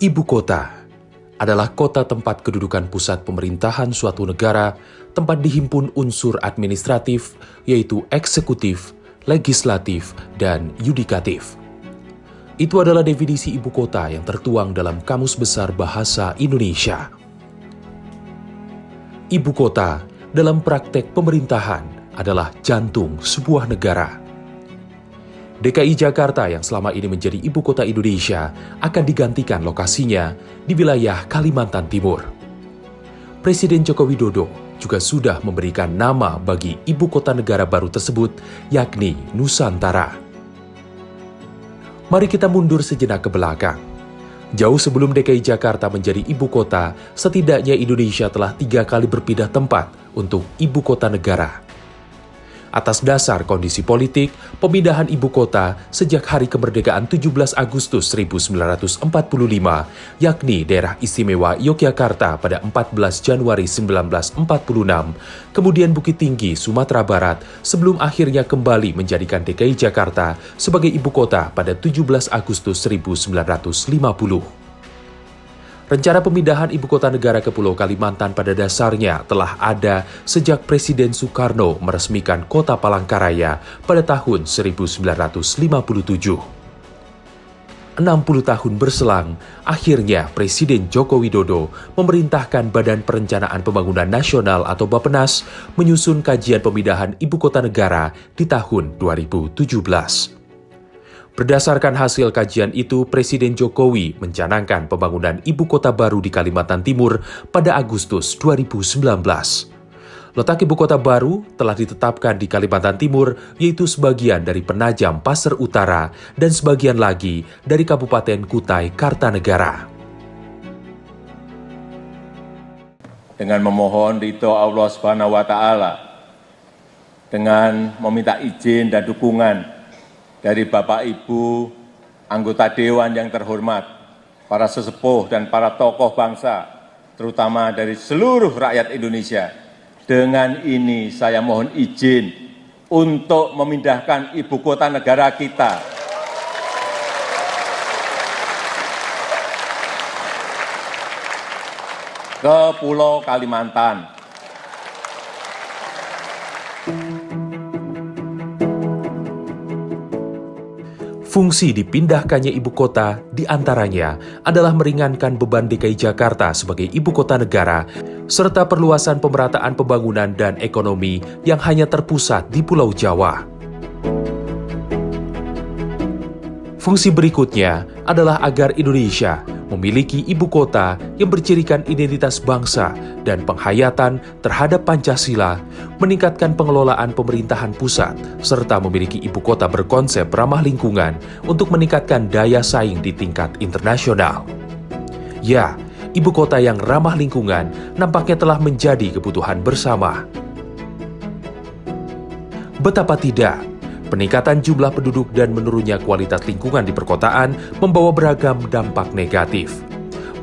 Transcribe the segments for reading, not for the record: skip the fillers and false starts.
Ibu kota adalah kota tempat kedudukan pusat pemerintahan suatu negara, tempat dihimpun unsur administratif, yaitu eksekutif, legislatif, dan yudikatif. Itu adalah definisi ibu kota yang tertuang dalam Kamus Besar Bahasa Indonesia. Ibu kota dalam praktek pemerintahan adalah jantung sebuah negara. DKI Jakarta yang selama ini menjadi ibu kota Indonesia akan digantikan lokasinya di wilayah Kalimantan Timur. Presiden Joko Widodo juga sudah memberikan nama bagi ibu kota negara baru tersebut, yakni Nusantara. Mari kita mundur sejenak ke belakang. Jauh sebelum DKI Jakarta menjadi ibu kota, setidaknya Indonesia telah 3 kali berpindah tempat untuk ibu kota negara. Atas dasar kondisi politik, pemindahan ibu kota sejak hari kemerdekaan 17 Agustus 1945, yakni daerah istimewa Yogyakarta pada 14 Januari 1946, kemudian Bukit Tinggi, Sumatera Barat, sebelum akhirnya kembali menjadikan DKI Jakarta sebagai ibu kota pada 17 Agustus 1950. Rencana pemindahan ibu kota negara ke Pulau Kalimantan pada dasarnya telah ada sejak Presiden Soekarno meresmikan kota Palangkaraya pada tahun 1957. 60 tahun berselang, akhirnya Presiden Joko Widodo memerintahkan Badan Perencanaan Pembangunan Nasional atau Bappenas menyusun kajian pemindahan ibu kota negara di tahun 2017. Berdasarkan hasil kajian itu, Presiden Jokowi mencanangkan pembangunan ibu kota baru di Kalimantan Timur pada Agustus 2019. Letak ibu kota baru telah ditetapkan di Kalimantan Timur, yaitu sebagian dari Penajam Pasir Utara dan sebagian lagi dari Kabupaten Kutai Kartanegara. Dengan memohon ridho Allah Subhanahu wa Ta'ala, dengan meminta izin dan dukungan dari Bapak Ibu, anggota Dewan yang terhormat, para sesepuh dan para tokoh bangsa, terutama dari seluruh rakyat Indonesia. Dengan ini saya mohon izin untuk memindahkan ibu kota negara kita ke Pulau Kalimantan. Fungsi dipindahkannya ibu kota diantaranya adalah meringankan beban DKI Jakarta sebagai ibu kota negara, serta perluasan pemerataan pembangunan dan ekonomi yang hanya terpusat di Pulau Jawa. Fungsi berikutnya adalah agar Indonesia memiliki ibu kota yang bercirikan identitas bangsa dan penghayatan terhadap Pancasila, meningkatkan pengelolaan pemerintahan pusat, serta memiliki ibu kota berkonsep ramah lingkungan untuk meningkatkan daya saing di tingkat internasional. Ya, ibu kota yang ramah lingkungan nampaknya telah menjadi kebutuhan bersama. Betapa tidak, peningkatan jumlah penduduk dan menurunnya kualitas lingkungan di perkotaan membawa beragam dampak negatif.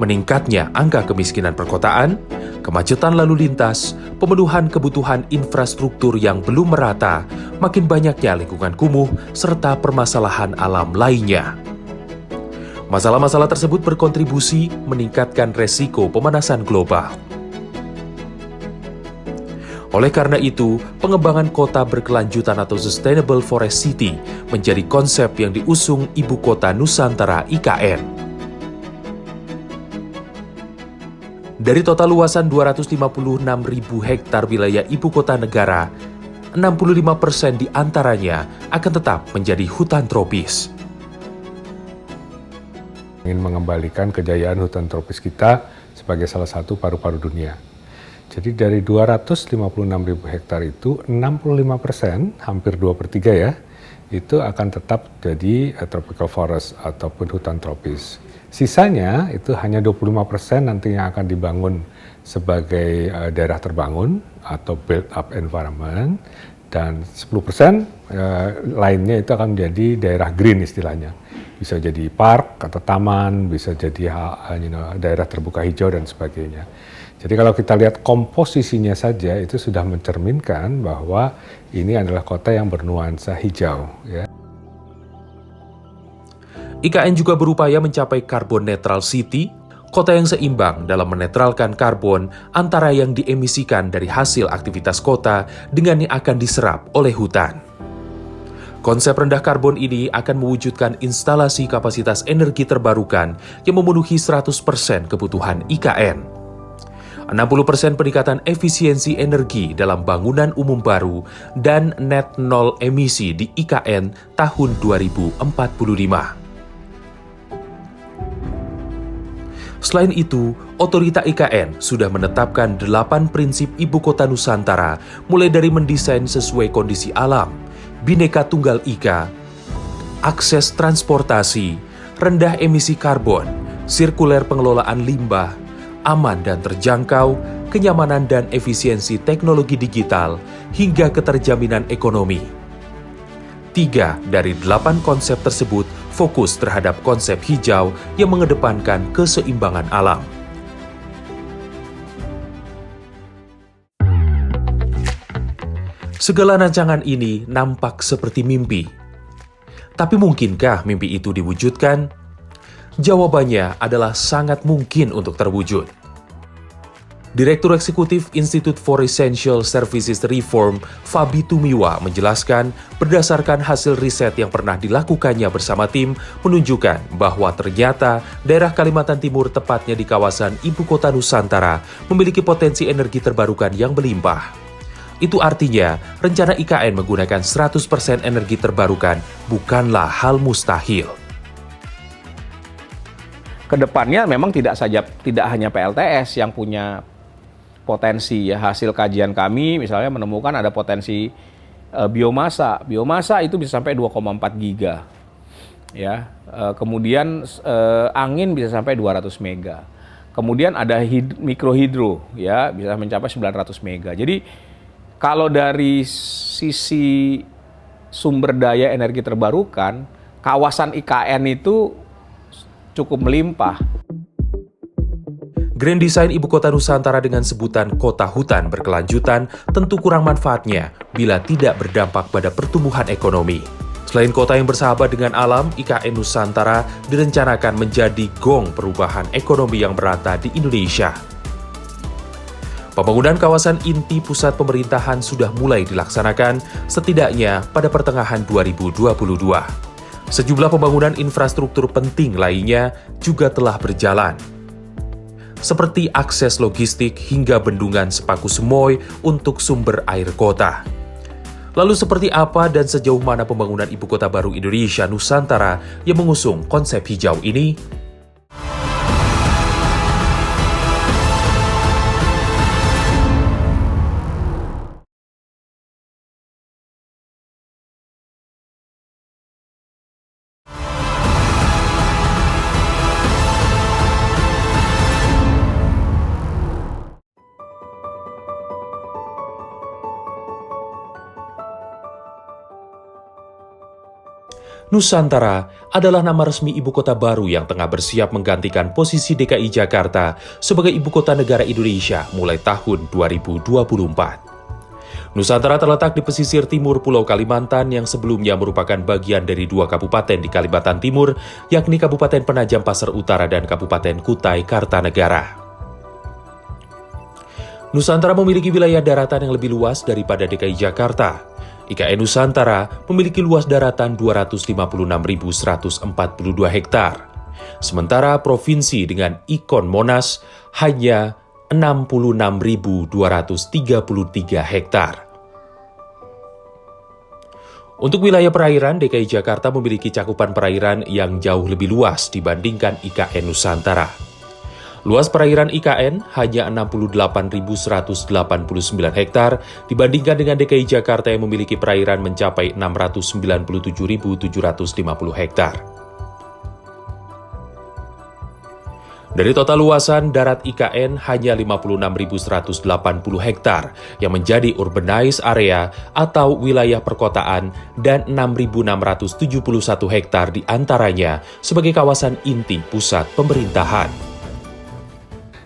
Meningkatnya angka kemiskinan perkotaan, kemacetan lalu lintas, pemenuhan kebutuhan infrastruktur yang belum merata, makin banyaknya lingkungan kumuh, serta permasalahan alam lainnya. Masalah-masalah tersebut berkontribusi meningkatkan resiko pemanasan global. Oleh karena itu, pengembangan kota berkelanjutan atau Sustainable Forest City menjadi konsep yang diusung Ibu Kota Nusantara IKN. Dari total luasan 256.000 hektar wilayah ibu kota negara, 65% diantaranya akan tetap menjadi hutan tropis. Ingin mengembalikan kejayaan hutan tropis kita sebagai salah satu paru-paru dunia. Jadi dari 256.000 hektar itu 65%, hampir 2/3 ya, itu akan tetap jadi tropical forest ataupun hutan tropis. Sisanya itu hanya 25% nantinya akan dibangun sebagai daerah terbangun atau build up environment, dan 10% lainnya itu akan menjadi daerah green istilahnya. Bisa jadi park atau taman, bisa jadi daerah terbuka hijau dan sebagainya. Jadi kalau kita lihat komposisinya saja itu sudah mencerminkan bahwa ini adalah kota yang bernuansa hijau. Ya. IKN juga berupaya mencapai carbon neutral city, kota yang seimbang dalam menetralkan karbon antara yang diemisikan dari hasil aktivitas kota dengan yang akan diserap oleh hutan. Konsep rendah karbon ini akan mewujudkan instalasi kapasitas energi terbarukan yang memenuhi 100% kebutuhan IKN. 60% peningkatan efisiensi energi dalam bangunan umum baru dan net nol emisi di IKN tahun 2045. Selain itu, Otorita IKN sudah menetapkan 8 prinsip Ibu Kota Nusantara, mulai dari mendesain sesuai kondisi alam, Bhinneka Tunggal Ika, akses transportasi, rendah emisi karbon, sirkuler pengelolaan limbah, aman dan terjangkau, kenyamanan dan efisiensi teknologi digital, hingga keterjaminan ekonomi. 3 dari 8 konsep tersebut fokus terhadap konsep hijau yang mengedepankan keseimbangan alam. Segala rancangan ini nampak seperti mimpi. Tapi mungkinkah mimpi itu diwujudkan? Jawabannya adalah sangat mungkin untuk terwujud. Direktur Eksekutif Institute for Essential Services Reform, Fabi Tumiwa, menjelaskan berdasarkan hasil riset yang pernah dilakukannya bersama tim menunjukkan bahwa ternyata daerah Kalimantan Timur, tepatnya di kawasan Ibu Kota Nusantara, memiliki potensi energi terbarukan yang melimpah. Itu artinya rencana IKN menggunakan 100% energi terbarukan bukanlah hal mustahil. Kedepannya memang tidak hanya PLTS yang punya potensi ya. Hasil kajian kami misalnya menemukan ada potensi biomasa. Biomasa itu bisa sampai 2,4 giga. Ya. Kemudian angin bisa sampai 200 mega. Kemudian ada mikrohidro ya, bisa mencapai 900 mega. Jadi kalau dari sisi sumber daya energi terbarukan, kawasan IKN itu cukup melimpah. Grand Design Ibu Kota Nusantara dengan sebutan kota hutan berkelanjutan tentu kurang manfaatnya bila tidak berdampak pada pertumbuhan ekonomi. Selain kota yang bersahabat dengan alam, IKN Nusantara direncanakan menjadi gong perubahan ekonomi yang merata di Indonesia. Pembangunan kawasan inti pusat pemerintahan sudah mulai dilaksanakan setidaknya pada pertengahan 2022. Sejumlah pembangunan infrastruktur penting lainnya juga telah berjalan, seperti akses logistik hingga bendungan Sepaku Semoy untuk sumber air kota. Lalu seperti apa dan sejauh mana pembangunan Ibu Kota Baru Indonesia Nusantara yang mengusung konsep hijau ini? Nusantara adalah nama resmi ibu kota baru yang tengah bersiap menggantikan posisi DKI Jakarta sebagai ibu kota negara Indonesia mulai tahun 2024. Nusantara terletak di pesisir timur Pulau Kalimantan yang sebelumnya merupakan bagian dari 2 kabupaten di Kalimantan Timur, yakni Kabupaten Penajam Pasar Utara dan Kabupaten Kutai Kartanegara. Nusantara memiliki wilayah daratan yang lebih luas daripada DKI Jakarta. IKN Nusantara memiliki luas daratan 256.142 hektar. Sementara provinsi dengan ikon Monas hanya 66.233 hektar. Untuk wilayah perairan, DKI Jakarta memiliki cakupan perairan yang jauh lebih luas dibandingkan IKN Nusantara. Luas perairan IKN hanya 68.189 hektar dibandingkan dengan DKI Jakarta yang memiliki perairan mencapai 697.750 hektar. Dari total luasan darat IKN hanya 56.180 hektar yang menjadi urbanized area atau wilayah perkotaan dan 6.671 hektar diantaranya sebagai kawasan inti pusat pemerintahan.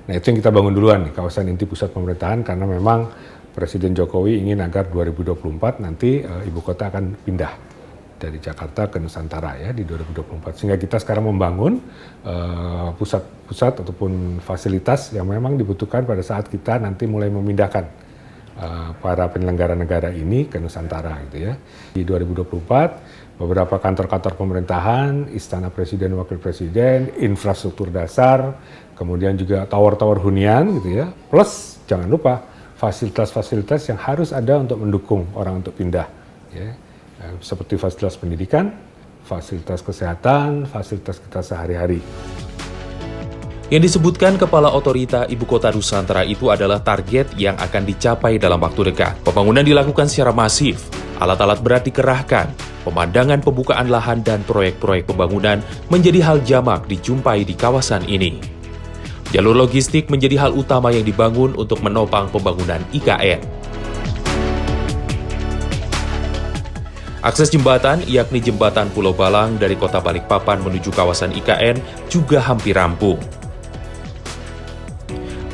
Nah, itu yang kita bangun duluan nih, kawasan inti pusat pemerintahan, karena memang Presiden Jokowi ingin agar 2024 nanti ibu kota akan pindah dari Jakarta ke Nusantara ya di 2024. Sehingga kita sekarang membangun pusat-pusat ataupun fasilitas yang memang dibutuhkan pada saat kita nanti mulai memindahkan para penyelenggara negara ini ke Nusantara gitu ya. Di 2024 beberapa kantor-kantor pemerintahan, istana presiden, wakil presiden, infrastruktur dasar, kemudian juga tower-tower hunian gitu ya. Plus jangan lupa fasilitas-fasilitas yang harus ada untuk mendukung orang untuk pindah ya. Seperti fasilitas pendidikan, fasilitas kesehatan, fasilitas kita sehari-hari. Yang disebutkan Kepala Otorita Ibu Kota Nusantara itu adalah target yang akan dicapai dalam waktu dekat. Pembangunan dilakukan secara masif, alat-alat berat dikerahkan, pemandangan pembukaan lahan dan proyek-proyek pembangunan menjadi hal jamak dijumpai di kawasan ini. Jalur logistik menjadi hal utama yang dibangun untuk menopang pembangunan IKN. Akses jembatan, yakni jembatan Pulau Balang dari kota Balikpapan menuju kawasan IKN juga hampir rampung.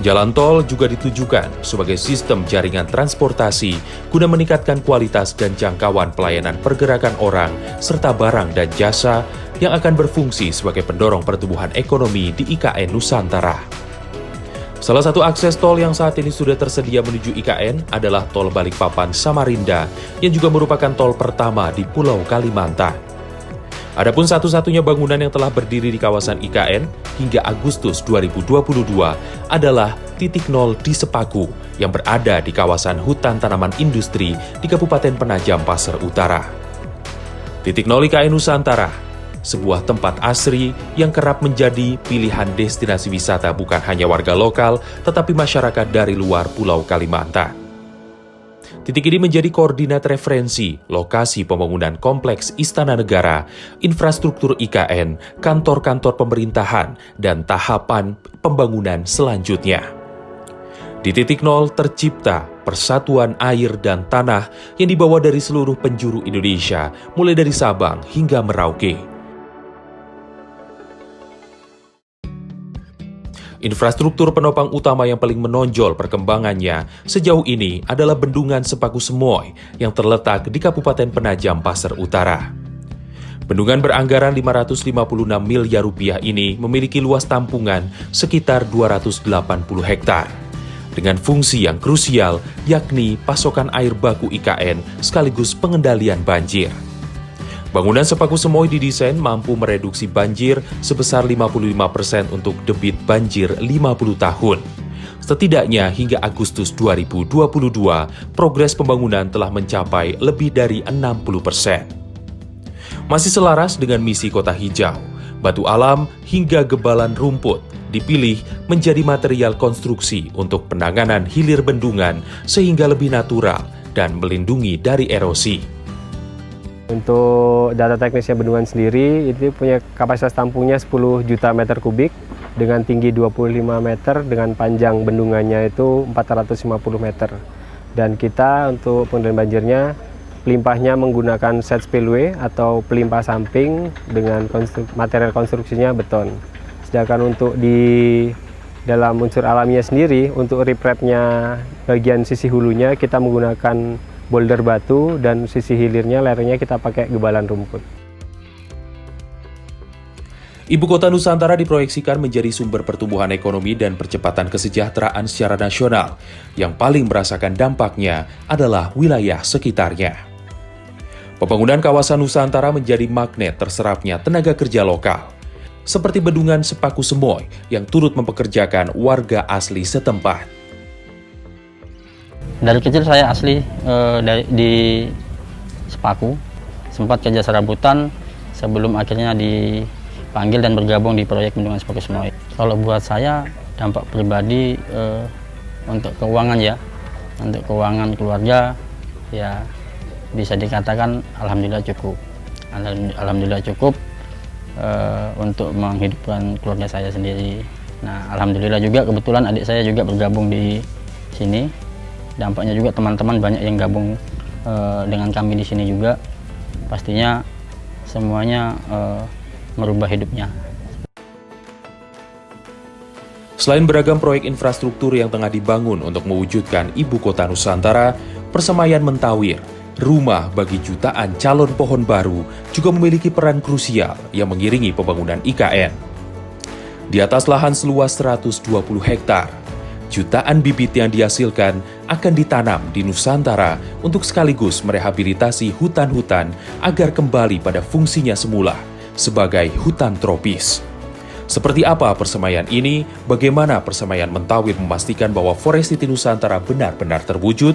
Jalan tol juga ditujukan sebagai sistem jaringan transportasi guna meningkatkan kualitas dan jangkauan pelayanan pergerakan orang serta barang dan jasa yang akan berfungsi sebagai pendorong pertumbuhan ekonomi di IKN Nusantara. Salah satu akses tol yang saat ini sudah tersedia menuju IKN adalah tol Balikpapan-Samarinda yang juga merupakan tol pertama di Pulau Kalimantan. Adapun satu-satunya bangunan yang telah berdiri di kawasan IKN hingga Agustus 2022 adalah titik nol di Sepaku yang berada di kawasan hutan tanaman industri di Kabupaten Penajam Pasir Utara. Titik nol IKN Nusantara, sebuah tempat asri yang kerap menjadi pilihan destinasi wisata bukan hanya warga lokal, tetapi masyarakat dari luar Pulau Kalimantan. Titik ini menjadi koordinat referensi lokasi pembangunan kompleks Istana Negara, infrastruktur IKN, kantor-kantor pemerintahan, dan tahapan pembangunan selanjutnya. Di titik nol tercipta persatuan air dan tanah yang dibawa dari seluruh penjuru Indonesia, mulai dari Sabang hingga Merauke. Infrastruktur penopang utama yang paling menonjol perkembangannya sejauh ini adalah Bendungan Sepaku Semoy yang terletak di Kabupaten Penajam Pasir Utara. Bendungan beranggaran 556 miliar rupiah ini memiliki luas tampungan sekitar 280 hektar. Dengan fungsi yang krusial yakni pasokan air baku IKN sekaligus pengendalian banjir. Bangunan Sepaku Semoy didesain mampu mereduksi banjir sebesar 55% untuk debit banjir 50 tahun. Setidaknya hingga Agustus 2022, progres pembangunan telah mencapai lebih dari 60%. Masih selaras dengan misi Kota Hijau, batu alam hingga gebalan rumput dipilih menjadi material konstruksi untuk penanganan hilir bendungan sehingga lebih natural dan melindungi dari erosi. Untuk data teknisnya bendungan sendiri, itu punya kapasitas tampungnya 10 juta meter kubik dengan tinggi 25 meter dengan panjang bendungannya itu 450 meter. Dan kita untuk pengendalian banjirnya, pelimpahnya menggunakan set spillway atau pelimpah samping dengan material konstruksinya beton. Sedangkan untuk di dalam unsur alaminya sendiri, untuk riprapnya bagian sisi hulunya kita menggunakan boulder batu dan sisi hilirnya lerengnya kita pakai gebalan rumput. Ibu Kota Nusantara diproyeksikan menjadi sumber pertumbuhan ekonomi dan percepatan kesejahteraan secara nasional. Yang paling merasakan dampaknya adalah wilayah sekitarnya. Pembangunan kawasan Nusantara menjadi magnet terserapnya tenaga kerja lokal. Seperti Bendungan Sepaku Semoy yang turut mempekerjakan warga asli setempat. Dari kecil saya asli di Sepaku, sempat kerja serabutan sebelum akhirnya dipanggil dan bergabung di proyek Bendungan Sepaku Semoy. Kalau buat saya dampak pribadi untuk keuangan ya, untuk keuangan keluarga ya bisa dikatakan alhamdulillah cukup. Alhamdulillah cukup untuk menghidupkan keluarga saya sendiri. Nah, alhamdulillah juga kebetulan adik saya juga bergabung di sini. Dampaknya juga teman-teman banyak yang gabung dengan kami di sini juga. Pastinya semuanya merubah hidupnya. Selain beragam proyek infrastruktur yang tengah dibangun untuk mewujudkan Ibu Kota Nusantara, Persemayan Mentawir rumah bagi jutaan calon pohon baru juga memiliki peran krusial yang mengiringi pembangunan IKN. Di atas lahan seluas 120 hektar, jutaan bibit yang dihasilkan akan ditanam di Nusantara untuk sekaligus merehabilitasi hutan-hutan agar kembali pada fungsinya semula sebagai hutan tropis. Seperti apa persemaian ini? Bagaimana persemaian Mentawir memastikan bahwa Forest City Nusantara benar-benar terwujud?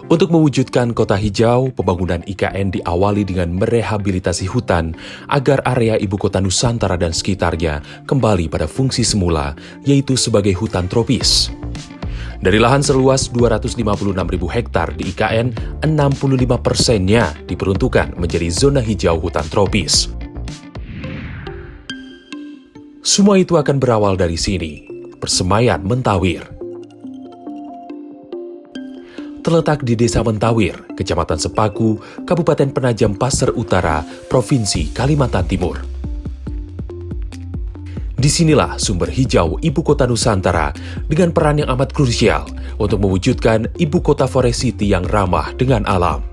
Untuk mewujudkan kota hijau, pembangunan IKN diawali dengan merehabilitasi hutan agar area ibu kota Nusantara dan sekitarnya kembali pada fungsi semula, yaitu sebagai hutan tropis. Dari lahan seluas 256.000 hektar di IKN, 65%-nya diperuntukkan menjadi zona hijau hutan tropis. Semua itu akan berawal dari sini, persemaian Mentawir. Terletak di Desa Mentawir, Kecamatan Sepaku, Kabupaten Penajam Pasir Utara, Provinsi Kalimantan Timur. Disinilah sumber hijau ibu kota Nusantara dengan peran yang amat krusial untuk mewujudkan ibu kota Forest City yang ramah dengan alam.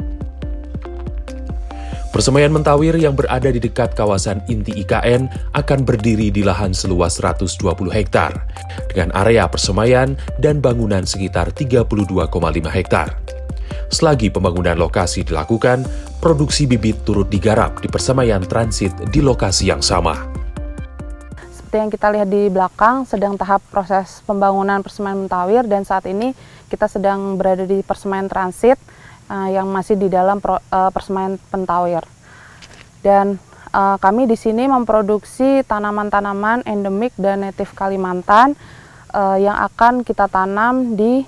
Persemaian Mentawir yang berada di dekat kawasan inti IKN akan berdiri di lahan seluas 120 hektar dengan area persemaian dan bangunan sekitar 32,5 hektar. Selagi pembangunan lokasi dilakukan, produksi bibit turut digarap di persemaian transit di lokasi yang sama. Seperti yang kita lihat di belakang, sedang tahap proses pembangunan persemaian Mentawir dan saat ini kita sedang berada di persemaian transit yang masih di dalam persemaian Mentawir. Dan kami di sini memproduksi tanaman-tanaman endemik dan native Kalimantan yang akan kita tanam di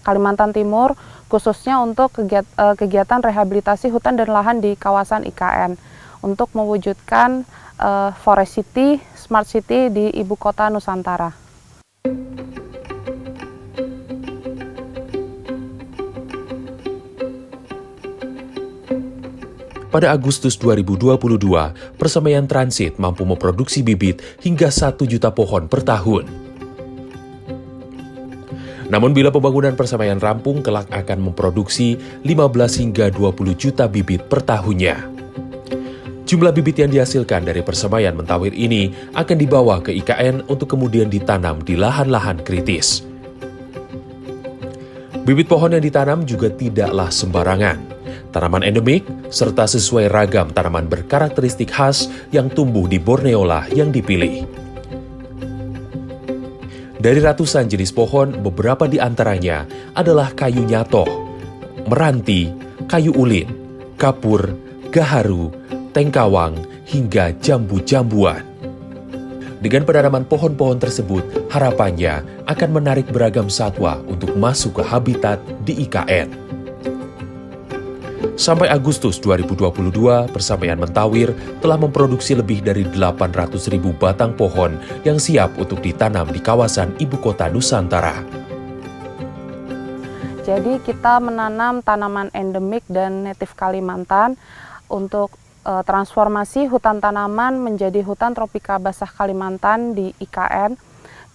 Kalimantan Timur, khususnya untuk kegiatan rehabilitasi hutan dan lahan di kawasan IKN untuk mewujudkan Forest City, Smart City di ibu kota Nusantara. Pada Agustus 2022, persemaian transit mampu memproduksi bibit hingga 1 juta pohon per tahun. Namun bila pembangunan persemaian rampung, kelak akan memproduksi 15 hingga 20 juta bibit per tahunnya. Jumlah bibit yang dihasilkan dari persemaian Mentawir ini akan dibawa ke IKN untuk kemudian ditanam di lahan-lahan kritis. Bibit pohon yang ditanam juga tidaklah sembarangan. Tanaman endemik, serta sesuai ragam tanaman berkarakteristik khas yang tumbuh di Borneo lah yang dipilih. Dari ratusan jenis pohon, beberapa di antaranya adalah kayu nyatoh, meranti, kayu ulin, kapur, gaharu, tengkawang, hingga jambu-jambuan. Dengan penanaman pohon-pohon tersebut, harapannya akan menarik beragam satwa untuk masuk ke habitat di IKN. Sampai Agustus 2022, persemaian Mentawir telah memproduksi lebih dari 800.000 batang pohon yang siap untuk ditanam di kawasan ibu kota Nusantara. Jadi kita menanam tanaman endemik dan native Kalimantan untuk transformasi hutan tanaman menjadi hutan tropika basah Kalimantan di IKN.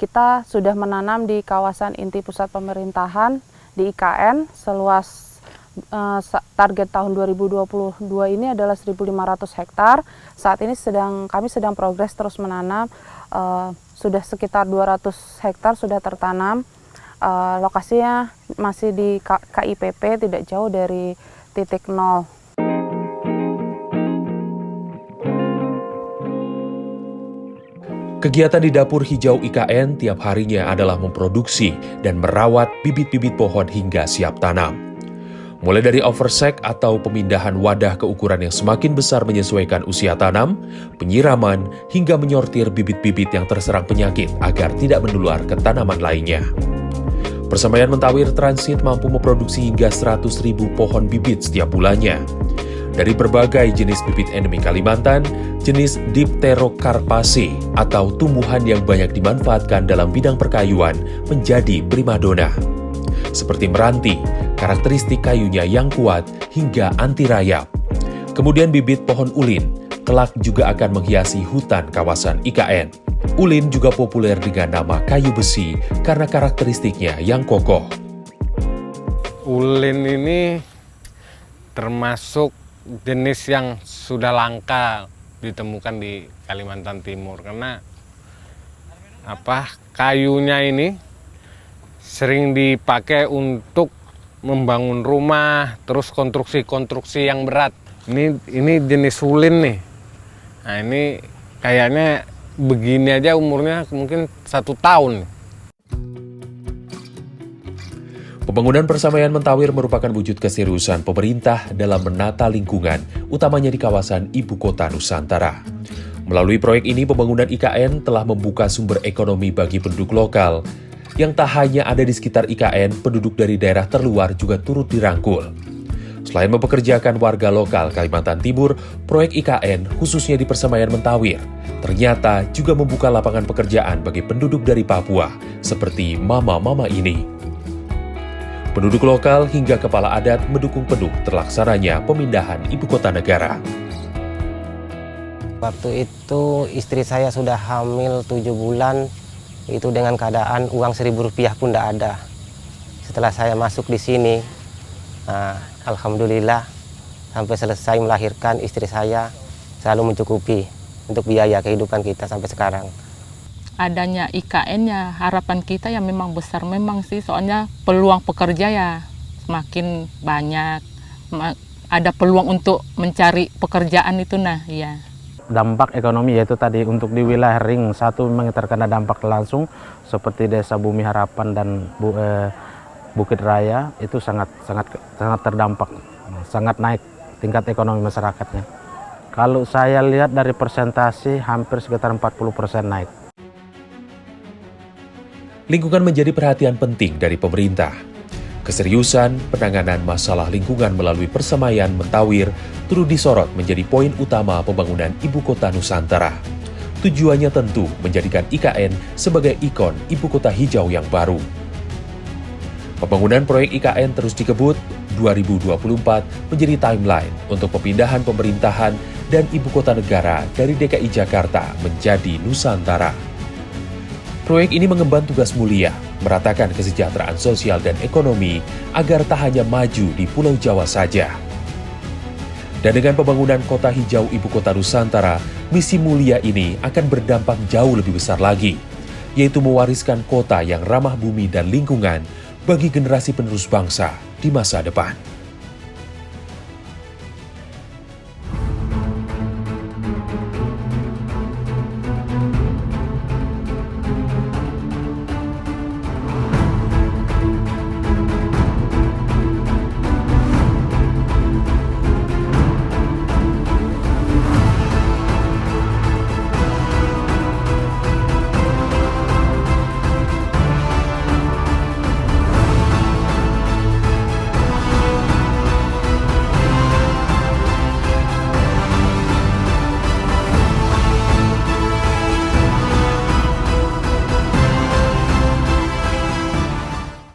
Kita sudah menanam di kawasan inti pusat pemerintahan di IKN seluas target tahun 2022 ini adalah 1.500 hektar. Saat ini kami sedang progres terus menanam, sudah sekitar 200 hektar sudah tertanam. Lokasinya masih di KIPP, tidak jauh dari titik nol. Kegiatan di dapur hijau IKN tiap harinya adalah memproduksi dan merawat bibit-bibit pohon hingga siap tanam. Mulai dari oversack atau pemindahan wadah ke ukuran yang semakin besar menyesuaikan usia tanam, penyiraman, hingga menyortir bibit-bibit yang terserang penyakit agar tidak menular ke tanaman lainnya. Persemaian Mentawir Transit mampu memproduksi hingga 100.000 pohon bibit setiap bulannya. Dari berbagai jenis bibit endemik Kalimantan, jenis Dipterocarpaceae atau tumbuhan yang banyak dimanfaatkan dalam bidang perkayuan menjadi primadona. Seperti meranti, karakteristik kayunya yang kuat hingga anti rayap. Kemudian bibit pohon ulin, kelak juga akan menghiasi hutan kawasan IKN. Ulin juga populer dengan nama kayu besi karena karakteristiknya yang kokoh. Ulin ini termasuk jenis yang sudah langka ditemukan di Kalimantan Timur karena kayunya ini sering dipakai untuk membangun rumah, terus konstruksi-konstruksi yang berat. Ini jenis ulin nih. Nah ini kayaknya begini aja umurnya mungkin 1 tahun. Pembangunan Persemaian Mentawir merupakan wujud keseriusan pemerintah dalam menata lingkungan, utamanya di kawasan Ibu Kota Nusantara. Melalui proyek ini, pembangunan IKN telah membuka sumber ekonomi bagi penduduk lokal, yang tak hanya ada di sekitar IKN, penduduk dari daerah terluar juga turut dirangkul. Selain mempekerjakan warga lokal Kalimantan Timur, proyek IKN khususnya di Persemaian Mentawir ternyata juga membuka lapangan pekerjaan bagi penduduk dari Papua, seperti mama-mama ini. Penduduk lokal hingga kepala adat mendukung penuh terlaksananya pemindahan ibu kota negara. Waktu itu istri saya sudah hamil 7 bulan, itu dengan keadaan uang Rp1.000 pun tidak ada. Setelah saya masuk di sini, alhamdulillah sampai selesai melahirkan istri saya selalu mencukupi untuk biaya kehidupan kita sampai sekarang. Adanya IKN ya harapan kita ya memang besar memang sih, soalnya peluang pekerja ya semakin banyak, ada peluang untuk mencari pekerjaan itu ya. Dampak ekonomi yaitu tadi untuk di wilayah Ring 1 memang terkena dampak langsung seperti Desa Bumi Harapan dan Bukit Raya itu sangat terdampak, sangat naik tingkat ekonomi masyarakatnya. Kalau saya lihat dari persentase hampir sekitar 40% naik. Lingkungan menjadi perhatian penting dari pemerintah. Keseriusan penanganan masalah lingkungan melalui Persemaian Mentawir turut disorot menjadi poin utama pembangunan Ibu Kota Nusantara. Tujuannya tentu menjadikan IKN sebagai ikon Ibu Kota Hijau yang baru. Pembangunan proyek IKN terus dikebut, 2024 menjadi timeline untuk pemindahan pemerintahan dan Ibu Kota Negara dari DKI Jakarta menjadi Nusantara. Proyek ini mengemban tugas mulia, meratakan kesejahteraan sosial dan ekonomi agar tak hanya maju di Pulau Jawa saja. Dan dengan pembangunan kota hijau Ibu Kota Nusantara, misi mulia ini akan berdampak jauh lebih besar lagi, yaitu mewariskan kota yang ramah bumi dan lingkungan bagi generasi penerus bangsa di masa depan.